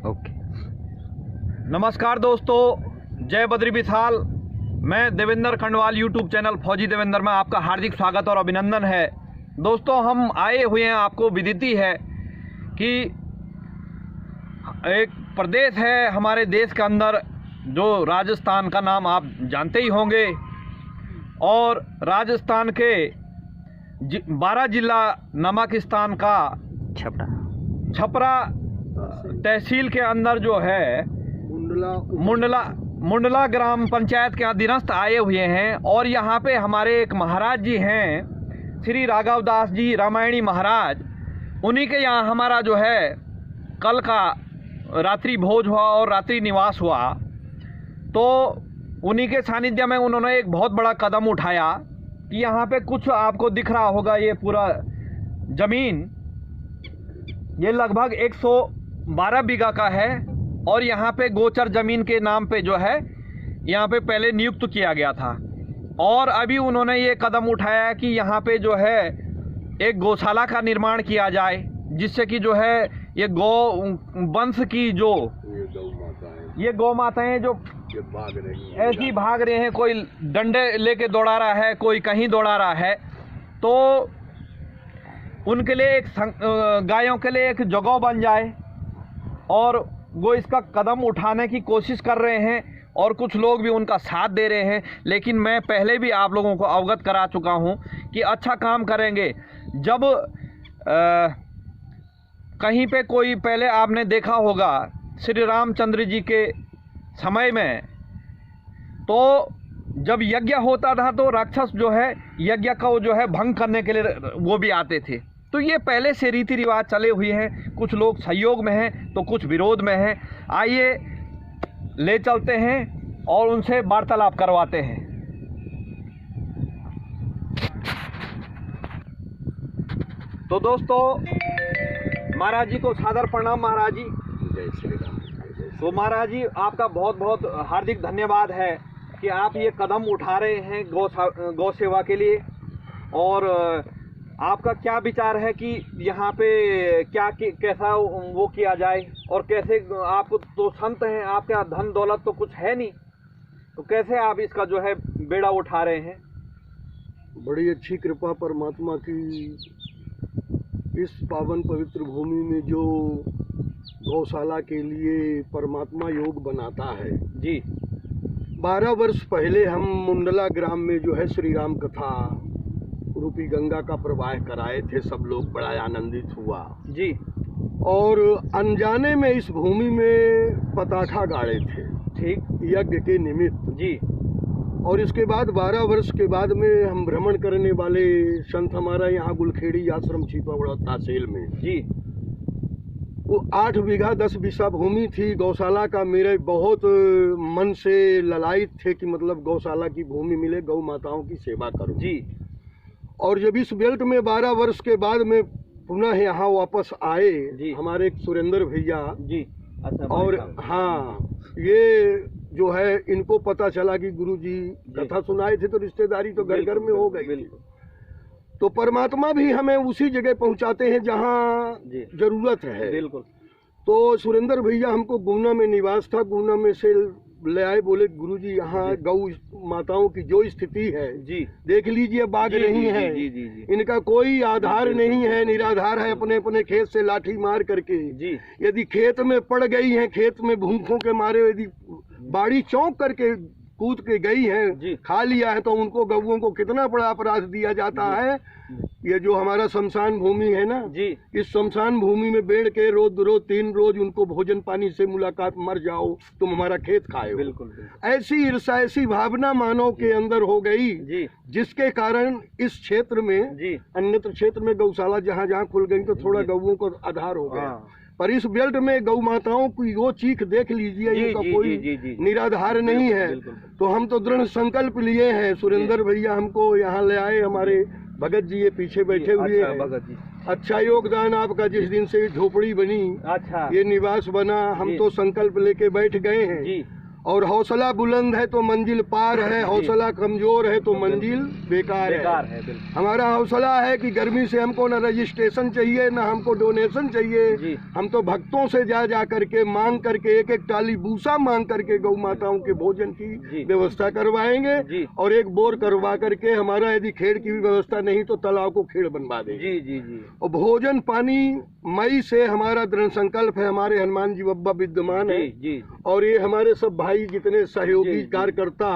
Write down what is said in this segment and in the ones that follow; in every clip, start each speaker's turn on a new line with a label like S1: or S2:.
S1: Okay. नमस्कार दोस्तों, जय बद्री विशाल। मैं देवेंद्र खंडवाल यूट्यूब चैनल फौजी देवेंद्र में आपका हार्दिक स्वागत और अभिनंदन है। दोस्तों, हम आए हुए हैं, आपको विदिती है कि एक प्रदेश है हमारे देश के अंदर जो राजस्थान का नाम आप जानते ही होंगे, और राजस्थान के 12 जिला नमकिस्तान का छपरा तहसील के अंदर जो है मुंडला ग्राम पंचायत के अधीनस्थ आए हुए हैं। और यहाँ पे हमारे एक महाराज जी हैं, श्री राघव दास जी रामायणी महाराज। उन्हीं के यहाँ हमारा जो है कल का रात्रि भोज हुआ और रात्रि निवास हुआ। तो उन्हीं के सानिध्य में उन्होंने एक बहुत बड़ा कदम उठाया कि यहाँ पे कुछ आपको दिख रहा होगा, ये पूरा ज़मीन ये लगभग 112 बीघा का है। और यहाँ पे गोचर ज़मीन के नाम पे जो है यहाँ पे पहले नियुक्त किया गया था। और अभी उन्होंने ये कदम उठाया कि यहाँ पे जो है एक गौशाला का निर्माण किया जाए, जिससे कि जो है ये गौ वंश की जो ये गौ माताएँ जो ऐसी भाग रहे हैं, कोई डंडे लेके दौड़ा रहा है, कोई कहीं दौड़ा रहा है, तो उनके लिए एक गायों के लिए एक जगह बन जाए। और वो इसका कदम उठाने की कोशिश कर रहे हैं और कुछ लोग भी उनका साथ दे रहे हैं। लेकिन मैं पहले भी आप लोगों को अवगत करा चुका हूं कि अच्छा काम करेंगे जब कहीं पे कोई, पहले आपने देखा होगा श्री रामचंद्र जी के समय में, तो जब यज्ञ होता था तो राक्षस जो है यज्ञ को जो है भंग करने के लिए वो भी आते थे। तो ये पहले से रीति रिवाज चले हुए हैं। कुछ लोग सहयोग में हैं तो कुछ विरोध में हैं। आइए ले चलते हैं और उनसे वार्तालाप करवाते हैं। तो दोस्तों, महाराज जी को सादर प्रणाम। महाराज जी,
S2: जय श्री राम।
S1: तो महाराज जी, आपका बहुत बहुत हार्दिक धन्यवाद है कि आप ये कदम उठा रहे हैं गौ सेवा के लिए। और आपका क्या विचार है कि यहाँ पे कैसा वो किया जाए, और कैसे आप तो संत हैं, आपके यहाँ धन दौलत तो कुछ है नहीं, तो कैसे आप इसका जो है बेड़ा उठा रहे हैं?
S2: बड़ी अच्छी कृपा परमात्मा की, इस पावन पवित्र भूमि में जो गौशाला के लिए परमात्मा योग बनाता है जी। 12 वर्ष पहले हम मुंडला ग्राम में जो है श्री राम कथा रूपी गंगा का प्रवाह कराए थे। सब लोग बड़ा आनंदित हुआ
S1: जी।
S2: और अनजाने में इस भूमि में पताखा गाड़े थे,
S1: ठीक,
S2: यज्ञ के निमित्त जी। और इसके बाद 12 वर्ष के बाद में हम भ्रमण करने वाले संत हमारा यहाँ गुलखेड़ी आश्रम छिपावड़ा तहसील में जी, वो 8 बीघा 10 बीसा भूमि थी गौशाला का। मेरे बहुत मन से ललायित थे कि मतलब गौशाला की भूमि मिले, गौ माताओं की सेवा करूं जी। और जब इस बेल्ट में 12 वर्ष के बाद में पुनः यहाँ वापस आए हमारे एक सुरेंद्र भैया जी। अच्छा, और हाँ, ये जो है इनको पता चला कि गुरुजी कथा सुनाए थे, तो रिश्तेदारी तो घर घर में हो गई। तो परमात्मा भी हमें उसी जगह पहुंचाते हैं जहाँ जरूरत है। बिल्कुल। तो सुरेंद्र भैया हमको गुना में निवास था, गुना में से ले आए, बोले गुरुजी यहाँ गौ माताओं की जो स्थिति है जी, देख लीजिए, बाघ नहीं है जी, इनका कोई आधार नहीं है, निराधार है, अपने अपने खेत से लाठी मार करके जी। यदि खेत में पड़ गई हैं, खेत में भूखों के मारे यदि बाड़ी चौंक करके कूद के गई है, खा लिया है, तो उनको गौओं को कितना बड़ा अपराध दिया जाता है। ये जो हमारा शमशान भूमि है ना जी, इस शमशान भूमि में बैठ के रोज 3 रोज उनको भोजन पानी से मुलाकात, मर जाओ तुम हमारा खेत खाए। बिल्कुल। ऐसी ईर्षा, ऐसी भावना मानव के अंदर हो गई जी, जिसके कारण इस क्षेत्र में जी, अन्यत्र क्षेत्र में गौशाला जहाँ जहाँ खुल गई तो थोड़ा गौओं को आधार हो गया। पर इस बेल्ट में गौ माताओं की वो चीख देख लीजिए, इनका कोई निराधार नहीं है। तो हम तो दृढ़ संकल्प लिए हैं। सुरेंद्र भैया हमको यहाँ ले आए, हमारे भगत जी ये पीछे बैठे हुए हैं। भगत जी, अच्छा योगदान आपका। जिस दिन से झोपड़ी बनी, अच्छा ये निवास बना, हम तो संकल्प लेके बैठ गए हैं जी। और हौसला बुलंद है तो मंजिल पार है, हौसला कमजोर है तो मंजिल बेकार है। हमारा हौसला है कि गर्मी से हमको न रजिस्ट्रेशन चाहिए न हमको डोनेशन चाहिए, हम तो भक्तों से जा करके मांग करके एक एक टाली भूसा मांग करके गौ माताओं के भोजन की व्यवस्था करवाएंगे और एक बोर करवा करके हमारा यदि खेड़ की भी व्यवस्था नहीं तो तालाब को खेड़ बनवा देंगे। और भोजन पानी मई से हमारा दृढ़ संकल्प है। हमारे हनुमान जी बब्बा विद्यमान है और ये हमारे सब भाई जितने सहयोगी कार्यकर्ता,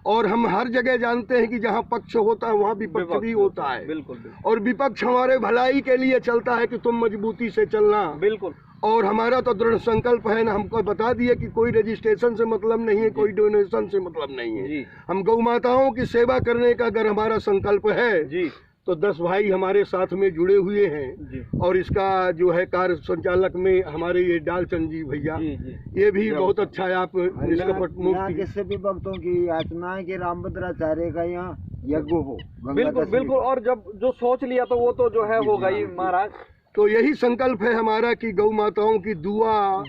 S2: और हम हर जगह जानते हैं कि जहाँ पक्ष होता है वहाँ विपक्ष भी होता है। बिल्कुल। और विपक्ष हमारे भलाई के लिए चलता है कि तुम मजबूती से चलना। बिल्कुल। और हमारा तो दृढ़ संकल्प है ना, हमको बता दिया कि कोई रजिस्ट्रेशन से मतलब नहीं है, कोई डोनेशन से मतलब नहीं है। हम गौ माताओं की सेवा करने का अगर हमारा संकल्प है तो 10 भाई हमारे साथ में जुड़े हुए हैं और इसका जो है कार्य संचालक में हमारे ये डालचंद जी भैया, ये भी बहुत अच्छा है। आप इसका
S3: मुक्ति सभी भक्तों की याचना है कि रामभद्राचार्य का यहाँ यज्ञ हो।
S1: बिल्कुल बिल्कुल। और जब जो सोच लिया तो वो तो जो है होगा ही महाराज।
S2: तो यही संकल्प है हमारा कि गौ माताओं की दुआ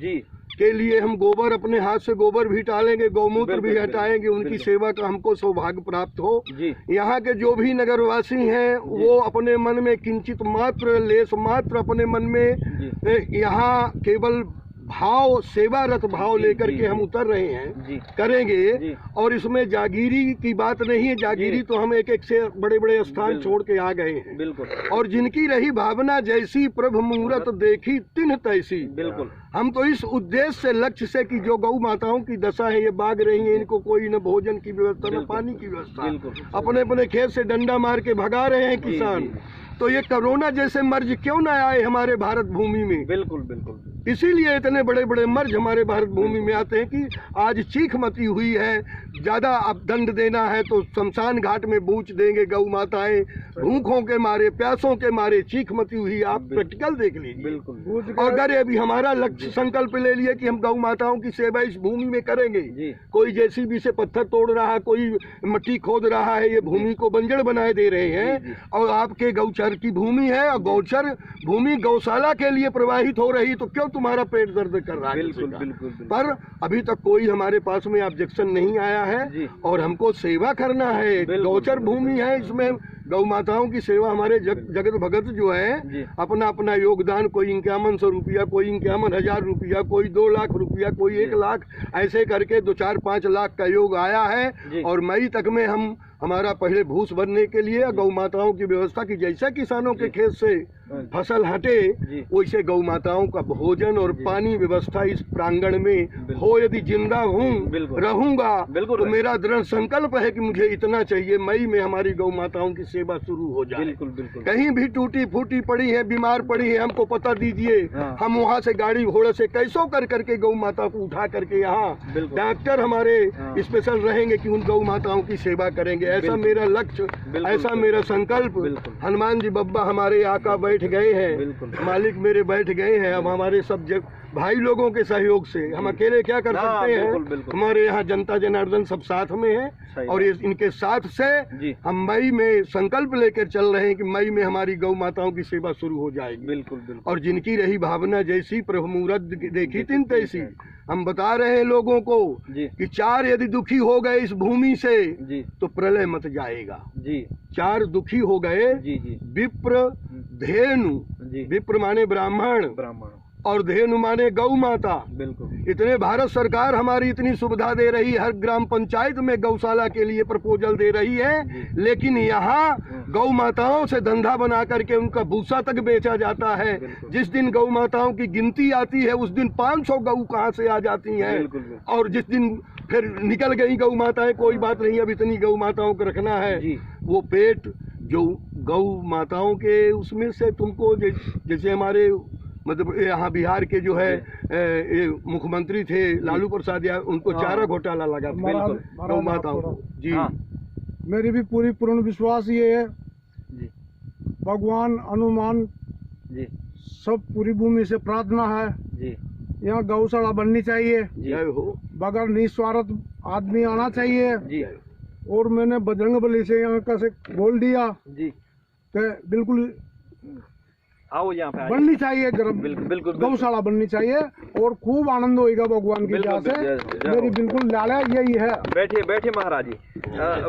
S2: के लिए हम गोबर अपने हाथ से गोबर भी डालेंगे, गौमूत्र भी हटाएंगे, उनकी सेवा का हमको सौभाग्य प्राप्त हो। यहाँ के जो भी नगरवासी हैं वो अपने मन में किंचित मात्र लेस मात्र अपने मन में यहाँ केवल भाव सेवारत भाव लेकर के हम उतर रहे हैं, करेंगे। और इसमें जागीरी की बात नहीं है, जागीरी तो हम एक एक से बड़े बड़े स्थान छोड़ के आ गए हैं। बिल्कुल। और जिनकी रही भावना जैसी प्रभु मुहूर्त देखी तिन्ह तैसी। बिल्कुल। हम तो इस उद्देश्य से लक्ष्य से कि जो गौ माताओं की दशा है ये बाग रही है, इनको कोई न भोजन की व्यवस्था न पानी की व्यवस्था, अपने अपने खेत से डंडा मार के भगा रहे हैं किसान। तो ये कोरोना जैसे मर्ज क्यों न आए हमारे भारत भूमि में? बिल्कुल बिल्कुल। इसीलिए इतने बड़े बड़े मर्ज हमारे भारत भूमि में आते हैं कि आज चीख मची हुई है, ज्यादा अब दंड देना है तो शमशान घाट में बूच देंगे गौ माताएं, भूखों के मारे प्यासों के मारे चीख मची हुई। आप प्रैक्टिकल देख लीजिए। बिल्कुल। और अगर अभी हमारा लक्ष्य संकल्प ले लिए कि हम गौ माताओं की सेवा इस भूमि में करेंगे, कोई जेसीबी से पत्थर तोड़ रहा है, कोई मिट्टी खोद रहा है, ये भूमि को बंजर बनाए दे रहे हैं। और आपके गौचर की भूमि है और गौचर भूमि गौशाला के लिए प्रवाहित हो रही, तो क्यों तुम्हारा पेट दर्द कर रहा है? बिल्कुल। पर अभी तक कोई हमारे पास में ऑब्जेक्शन नहीं आया है और हमको सेवा करना है। गौचर भूमि है, इसमें गौ माताओं की सेवा हमारे जगत भगत जो है अपना अपना योगदान, कोई 5100 रुपया, कोई 51,000 रुपया, कोई 2 लाख रुपया, कोई 1 लाख, ऐसे करके 2, 4, 5 लाख का योग आया है। और मई तक में हम हमारा पहले भूस भरने के लिए गौ माताओं की व्यवस्था की, जैसे किसानों के खेत से फसल हटे वैसे गौ माताओं का भोजन और पानी व्यवस्था इस प्रांगण में हो। यदि जिंदा हूँ रहूंगा तो मेरा दृढ़ संकल्प है कि मुझे इतना चाहिए, मई में हमारी गौ माताओं की सेवा शुरू हो जाए। कहीं भी टूटी फूटी पड़ी है, बीमार पड़ी है, हमको पता दीजिए। हम वहाँ से गाड़ी घोड़े से कैसो कर करके गौ माता को उठा करके यहाँ डॉक्टर हमारे स्पेशल रहेंगे कि उन गौ माताओं की सेवा करेंगे। ऐसा मेरा लक्ष्य, ऐसा मेरा संकल्प। हनुमान जी बब्बा हमारे आका बैठ गए हैं, मालिक मेरे बैठ गए हैं। अब हमारे सब भाई लोगों के सहयोग से हम अकेले क्या कर सकते हैं? हमारे यहाँ जनता जनार्दन सब साथ में है और इनके साथ से हम मई में संकल्प लेकर चल रहे हैं कि मई में हमारी गौ माताओं की सेवा शुरू हो जाएगी। बिल्कुल। और जिनकी रही भावना जैसी प्रभु मुहूर्त देखी तिन तैसी। हम बता रहे हैं लोगों को कि 4 यदि दुखी हो गए इस भूमि से तो प्रलय मत जाएगा। 4 दुखी हो गए, विप्र धेनु, विप्र माने ब्राह्मण और धेनु माने गौ माता। बिल्कुल। इतने भारत सरकार हमारी इतनी सुविधा दे रही है, हर ग्राम पंचायत में गौशाला के लिए प्रपोजल दे रही है, लेकिन यहाँ गौ माताओं से धंधा बना करके उनका भूसा तक बेचा जाता है। जिस दिन गौ माताओं की गिनती आती है उस दिन 500 गौ कहाँ से आ जाती हैं, और जिस दिन फिर निकल गई गौ माताएं, कोई बात नहीं, अब इतनी गौ माताओं को रखना है। वो पेट जो गौ माताओं के उसमें से तुमको जैसे हमारे मतलब यहाँ बिहार के जो है मुख्यमंत्री थे लालू प्रसाद यादव, उनको चारा घोटाला लगा था गौ माताओं को। जी
S3: मेरी भी पूर्ण विश्वास ये है, भगवान हनुमान सब पूरी भूमि से प्रार्थना है, यहाँ गौशाला बननी चाहिए, बगैर निस्वार्थ आदमी आना चाहिए। और मैंने बजरंग बली से यहाँ का से बोल दिया कि बिल्कुल
S1: आओ यहाँ पे
S3: बननी चाहिए,
S1: बिल्कुल
S3: गौशाला बननी चाहिए और खूब आनंद होगा भगवान की दया से। मेरी बिल्कुल लाला यही है।
S1: बैठिए बैठिए महाराज जी।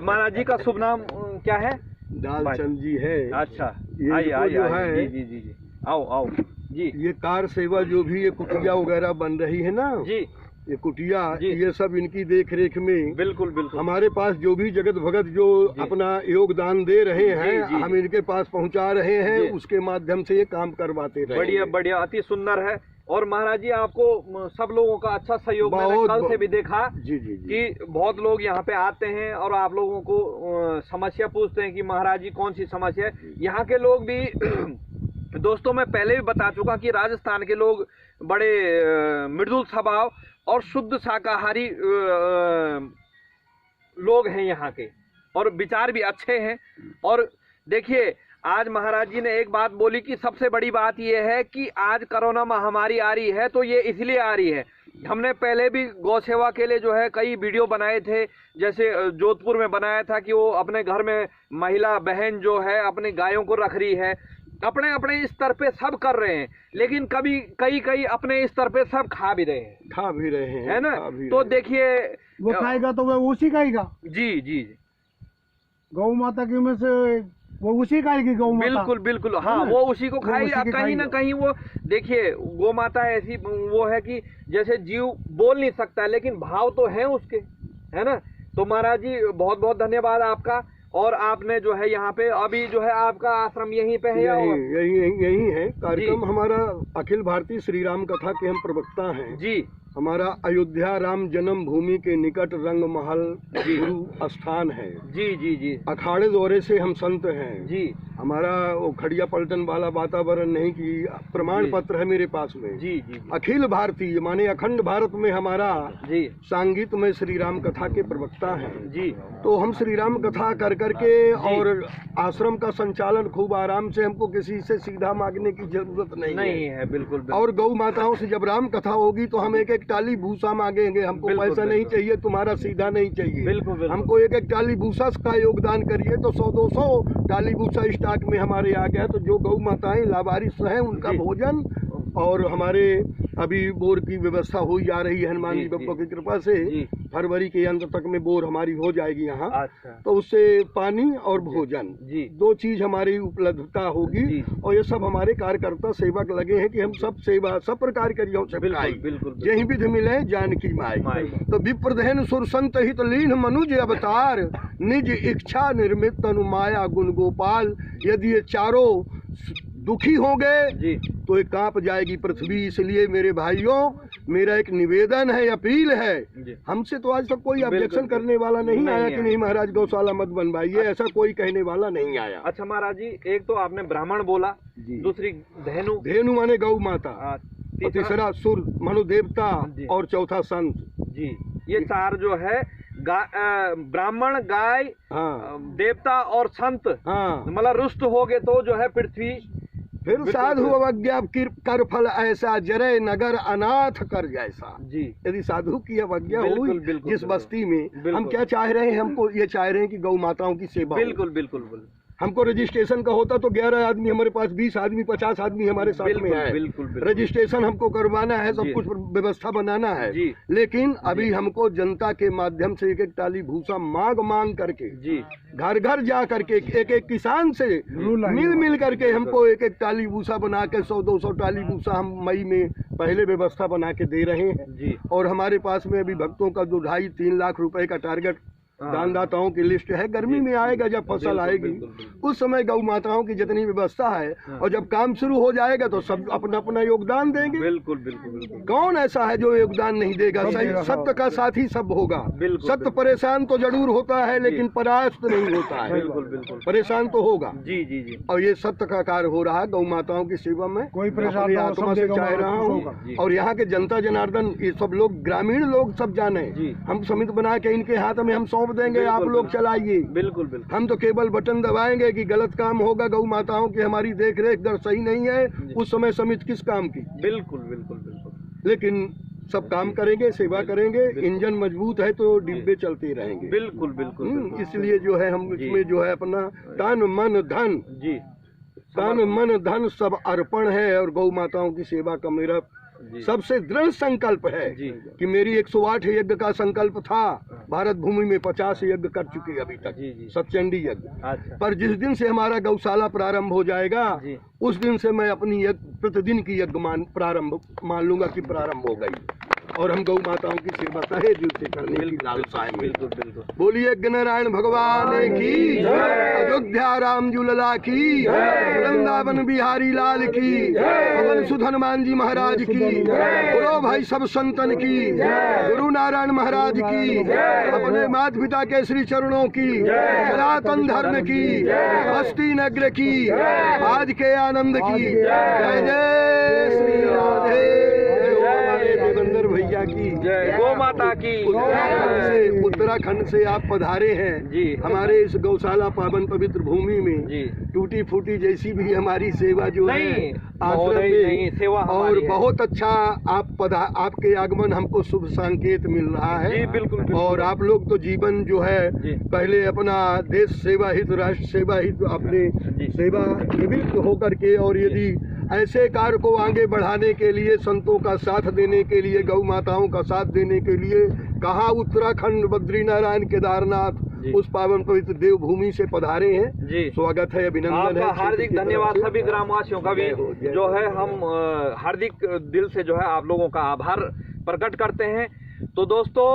S1: महाराज जी का शुभ नाम क्या है?
S2: दालचंद जी है।
S1: अच्छा,
S2: ये जो है
S1: जी जी जी, आओ आओ जी।
S2: ये कार सेवा जो भी ये कुटिया वगैरह बन रही है ना
S1: जी,
S2: ये कुटिया, ये सब इनकी देख रेख में
S1: बिल्कुल बिल्कुल
S2: हमारे पास जो भी जगत भगत जो अपना योगदान दे रहे हैं, हम इनके पास पहुंचा रहे हैं, उसके माध्यम से ये काम करवाते रहे।
S1: बढ़िया बढ़िया, अति सुंदर है। और महाराज जी आपको सब लोगों का अच्छा सहयोग मैंने कल से भी देखा
S2: जी जी जी।
S1: कि बहुत लोग यहाँ पे आते हैं और आप लोगों को समस्या पूछते हैं कि महाराज जी कौन सी समस्या है। यहाँ के लोग भी दोस्तों मैं पहले भी बता चुका कि राजस्थान के लोग बड़े मृदुल स्वभाव और शुद्ध शाकाहारी लोग हैं यहाँ के, और विचार भी अच्छे हैं। और देखिए आज महाराज जी ने एक बात बोली कि सबसे बड़ी बात यह है कि आज कोरोना महामारी आ रही है, तो ये इसलिए आ रही है। हमने पहले भी गौ सेवा के लिए जो है कई वीडियो बनाए थे, जैसे जोधपुर में बनाया था कि वो अपने घर में महिला बहन जो है अपनी गायों को रख रही है। अपने अपने स्तर पे सब कर रहे हैं, लेकिन कभी कई अपने स्तर पे सब खा भी रहे हैं, है ना। तो देखिए
S3: वो खाएगा तो वह उसी खाएगा।
S1: जी जी जी,
S3: गौ माता की में से वो उसी खाएगी गौ माता।
S1: बिल्कुल बिल्कुल, हाँ वो उसी को खाएगी। कहीं ना कहीं वो देखिए गौ माता ऐसी वो है कि जैसे जीव बोल नहीं सकता लेकिन भाव तो है उसके, है ना। तो महाराज जी बहुत बहुत धन्यवाद आपका। और आपने जो है यहाँ पे अभी जो है आपका आश्रम यहीं पे है?
S2: यही है कार्यक्रम हमारा। अखिल भारतीय श्री राम कथा के हम प्रवक्ता हैं जी। हमारा अयोध्या राम जन्म भूमि के निकट रंग महल गुरु स्थान है जी जी जी। अखाड़े दौरे से हम संत हैं जी। हमारा वो खड़िया पलटन वाला वातावरण नहीं कि प्रमाण पत्र है मेरे पास में जी जी। अखिल भारतीय माने अखंड भारत में हमारा जी सांगीत में श्री राम कथा के प्रवक्ता हैं जी। तो हम श्री राम कथा कर करके और आश्रम का संचालन खूब आराम से, हमको किसी से सीधा मांगने की जरूरत नहीं है बिल्कुल। और गौ माताओं से जब राम कथा होगी तो हम एक टाली भूसा मांगेंगे, हमको पैसा नहीं चाहिए, तुम्हारा सीधा नहीं चाहिए। बिल्कुल, हमको एक टाली भूसा का योगदान करिए। तो 100-200 टाली भूसा स्टॉक में हमारे आ गया। तो जो गौ माताएं लावारिस हैं उनका भोजन, और हमारे अभी बोर की व्यवस्था हो जा रही है हनुमान जी बप्पा की कृपा से। फरवरी के अंत तक में बोर हमारी हो जाएगी यहाँ। अच्छा। तो उससे पानी और भोजन दो चीज हमारी उपलब्धता होगी। और ये सब हमारे कार्यकर्ता सेवक लगे हैं कि हम सब सेवा सब प्रकार करियो यही विधि मिले जानकी माई। तो विप्रधेन सुर संत हित लीन मनुज अवतार निज इच्छा निर्मित तनु माया गुण गोपाल। यदि ये चारों दुखी हो गए तो ये कांप जाएगी पृथ्वी। इसलिए मेरे भाइयों मेरा एक निवेदन है, अपील है, हमसे तो आज तक कोई ऑब्जेक्शन करने वाला नहीं आया कि नहीं महाराज गौशाला मत बनवाइए, ऐसा कोई कहने वाला नहीं आया।
S1: अच्छा महाराज जी, एक तो आपने ब्राह्मण बोला, दूसरी धेनु,
S2: धेनु माने गौ माता, तीसरा सुर मनु देवता और चौथा संत
S1: जी। ये चार जो है ब्राह्मण, गाय, देवता और संत, मतलब रुष्ट हो गए तो जो है पृथ्वी।
S2: फिर साधु अवज्ञा कर फल ऐसा जरे नगर अनाथ कर जैसा जी। यदि साधु की अवज्ञा हुई जिस बस्ती में, हम क्या चाह रहे हैं, हमको ये चाह रहे हैं कि गौ माताओं की सेवा। बिल्कुल बिल्कुल। हमको रजिस्ट्रेशन का होता तो 11 आदमी हमारे पास, 20 आदमी 50 आदमी हमारे साथ में है। बिल्कुल। रजिस्ट्रेशन हमको करवाना है, सब कुछ व्यवस्था बनाना है। लेकिन अभी हमको जनता के माध्यम से एक टाली भूसा मांग करके घर घर जा करके एक किसान से मिल करके हमको एक टाली भूसा बना के 100-200 टाली भूसा हम मई में पहले व्यवस्था बना के दे रहे हैं। और हमारे पास में अभी भक्तों का 2-2.5-3 लाख रुपए का टारगेट दानदाताओं की लिस्ट है। गर्मी में आएगा जब फसल आएगी उस समय गौ माताओं की जितनी व्यवस्था है, और जब काम शुरू हो जाएगा तो सब अपना अपना योगदान देंगे। बिल्कुल बिल्कुल। कौन ऐसा है जो योगदान नहीं देगा? सत्य का साथ ही सब होगा। सत्य परेशान तो जरूर होता है लेकिन परास्त नहीं होता है। बिल्कुल बिल्कुल, परेशान तो होगा जी जी जी। और ये सत्य का कार्य हो रहा है गौ माताओं की सेवा में। कोई परेशानी आत्मा से चाह रहा हूँ। और यहाँ के जनता जनार्दन ये सब लोग, ग्रामीण लोग सब जाने, हम समिति बना के इनके हाथ में हम सौंप देंगे, आप लोग चलाइए। बिल्कुल बिल्कुल। हम तो केवल बटन दबाएंगे कि गलत काम होगा, गौ माताओं की हमारी देख रेख दर सही नहीं है, उस समय समिति किस काम की। बिल्कुल बिल्कुल बिल्कुल। लेकिन सब काम करेंगे, सेवा करेंगे, इंजन मजबूत है तो डिब्बे चलते रहेंगे। बिल्कुल बिल्कुल। इसलिए जो है हम इसमें जो है अपना तन मन धन जी तन मन धन सब अर्पण है और गौ माताओं की सेवा का मेरा सबसे दृढ़ संकल्प है कि मेरी 108 यज्ञ का संकल्प था। भारत भूमि में 50 यज्ञ कर चुके अभी तक, सतचंडी यज्ञ। पर जिस दिन से हमारा गौशाला प्रारंभ हो जाएगा उस दिन से मैं अपनी प्रतिदिन की यज्ञ मान लूंगा कि प्रारंभ हो गई और हम गौ माताओं की सेवा तहे दिल से करने की लालसा है। बिल्कुल। बोलिए यज्ञ नारायण भगवान की, अयोध्या राम जुलला की, वृंदावन बिहारी लाल की, पवन सुध हनुमान जी महाराज की, गुरु भाई सब संतन की, गुरु नारायण महाराज की, अपने माता पिता के श्री चरणों की, सनातन धर्म की, बस्ती नगर की, आज के आनंद की, जय जय श्री राधे देवेंद्र भैया की,
S1: जय गौ माता की।
S2: उत्तराखंड से आप पधारे हैं
S1: जी,
S2: हमारे इस गौशाला पावन पवित्र भूमि में जी। टूटी फूटी जैसी भी हमारी सेवा जो है आश्रम में
S1: सेवा
S2: और बहुत अच्छा आपके आगमन हमको शुभ संकेत मिल रहा है
S1: जी, बिल्कुल।
S2: और आप लोग तो जीवन जो है पहले अपना देश सेवा हित, राष्ट्र सेवा हित अपने सेवा निवृत्त होकर के और यदि ऐसे कार्य को आगे बढ़ाने के लिए, संतों का साथ देने के लिए, गौ माताओं का साथ देने के लिए कहाँ उत्तराखंड बद्रीनारायण केदारनाथ उस पावन पवित्र देवभूमि से पधारे हैं जी। स्वागत है, अभिनंदन है,
S1: हार्दिक धन्यवाद सभी ग्रामवासियों का भी जो है हम हार्दिक दिल से जो है आप लोगों का आभार प्रकट करते हैं। तो दोस्तों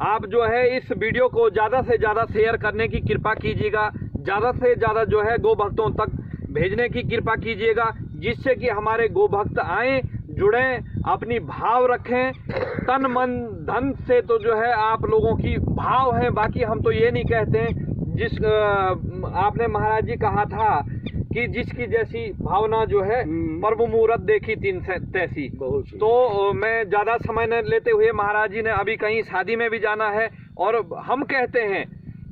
S1: आप जो है इस वीडियो को ज़्यादा से ज़्यादा शेयर करने की कृपा कीजिएगा, ज़्यादा से ज़्यादा जो है गौ भक्तों तक भेजने की कृपा कीजिएगा, जिससे कि हमारे गौ भक्त आए, जुड़ें, अपनी भाव रखें। तन मन धन से तो जो है आप लोगों की भाव है, बाकी हम तो ये नहीं कहते हैं। जिस आपने महाराज जी कहा था कि जिसकी जैसी भावना जो है पर्व मुहूर्त देखी तीन तैसी। तो मैं ज़्यादा समय न लेते हुए, महाराज जी ने अभी कहीं शादी में भी जाना है और हम कहते हैं,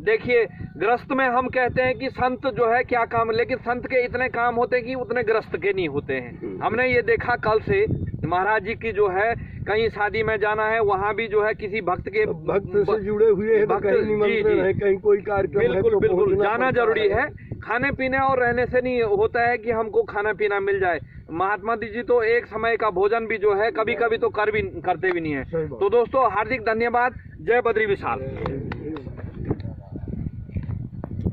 S1: देखिए ग्रस्त में हम कहते हैं कि संत जो है क्या काम, लेकिन संत के इतने काम होते हैं कि उतने ग्रस्त के नहीं होते हैं। हमने ये देखा कल से महाराज जी की जो है कहीं शादी में जाना है, वहाँ भी जो है किसी भक्त
S2: से जुड़े हुए हैं, कहीं निमंत्रण है, कहीं कोई कार्यक्रम है,
S1: बिल्कुल जाना जरूरी है। खाने पीने और रहने से नहीं होता है कि हमको खाना पीना मिल जाए। महात्मा जी तो एक समय का भोजन भी जो है कभी कभी तो करते भी नहीं है। तो दोस्तों हार्दिक धन्यवाद। जय बद्री विशाल।